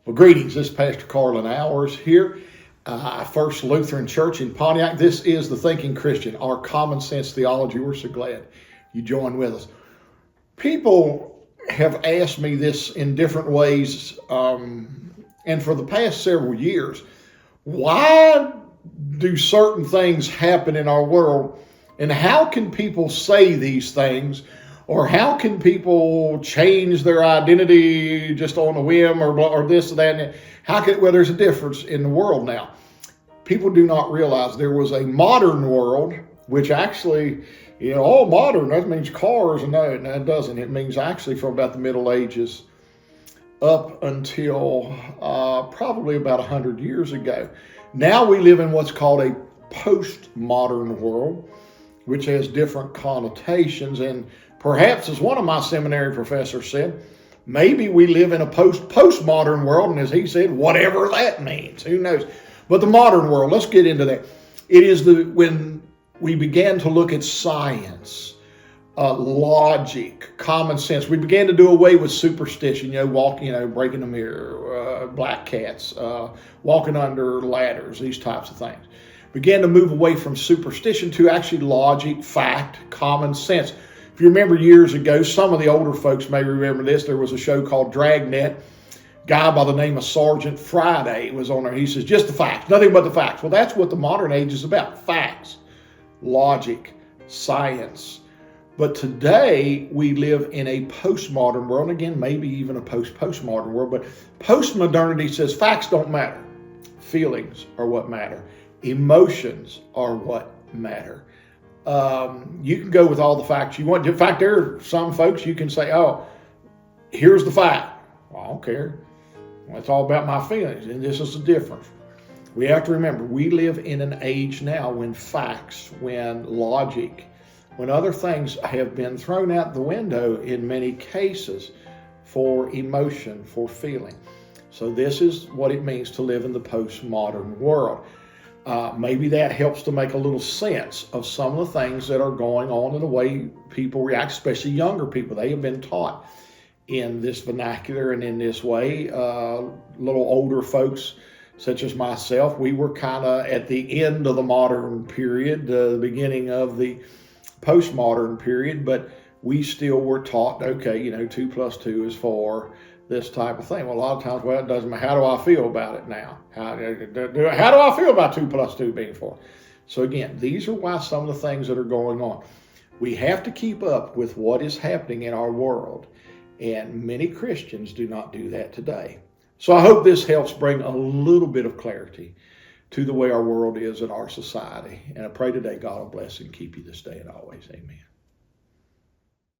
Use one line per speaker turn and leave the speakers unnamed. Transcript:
Well, greetings. This is Pastor Carlin Hours here, First Lutheran Church in Pontiac. This is the Thinking Christian, our common sense theology. We're so glad you joined with us. People have asked me this in different ways, and for the past several years, why do certain things happen in our world, and how can people say these things? Or how can people change their identity just on a whim or this or that? And well, there's a difference in the world now. People do not realize there was a modern world, which actually, modern, that means cars. And no, it doesn't. It means actually from about the Middle Ages up until probably about 100 years ago. Now we live in what's called a postmodern world, which has different connotations. And perhaps, as one of my seminary professors said, maybe we live in a postmodern world, and as he said, whatever that means, who knows? But the modern world, let's get into that. It is when we began to look at science, logic, common sense. We began to do away with superstition, breaking the mirror, black cats, walking under ladders, these types of things. Began to move away from superstition to actually logic, fact, common sense. If you remember years ago, some of the older folks may remember this. There was a show called Dragnet. Guy by the name of Sergeant Friday was on there. He says, just the facts, nothing but the facts. Well, that's what the modern age is about. Facts, logic, science. But today we live in a postmodern world. Again, maybe even a postmodern world. But postmodernity says facts don't matter. Feelings are what matter. Emotions are what matter. You can go with all the facts you want. In fact, there are some folks you can say, oh, here's the fact. Well, I don't care. Well, it's all about my feelings, and this is the difference. We have to remember, we live in an age now when facts, when logic, when other things have been thrown out the window in many cases for emotion, for feeling. So this is what it means to live in the postmodern world. Maybe that helps to make a little sense of some of the things that are going on in the way people react, especially younger people. They have been taught in this vernacular and in this way. Little older folks, such as myself, we were kind of at the end of the modern period, the beginning of the postmodern period, but we still were taught, 2 plus 2 is 4. This type of thing. Well, a lot of times, it doesn't matter. How do I feel about it now? How do I feel about 2 plus 2 being 4? So again, these are why some of the things that are going on. We have to keep up with what is happening in our world, and many Christians do not do that today. So I hope this helps bring a little bit of clarity to the way our world is in our society. And I pray today God will bless and keep you this day and always. Amen.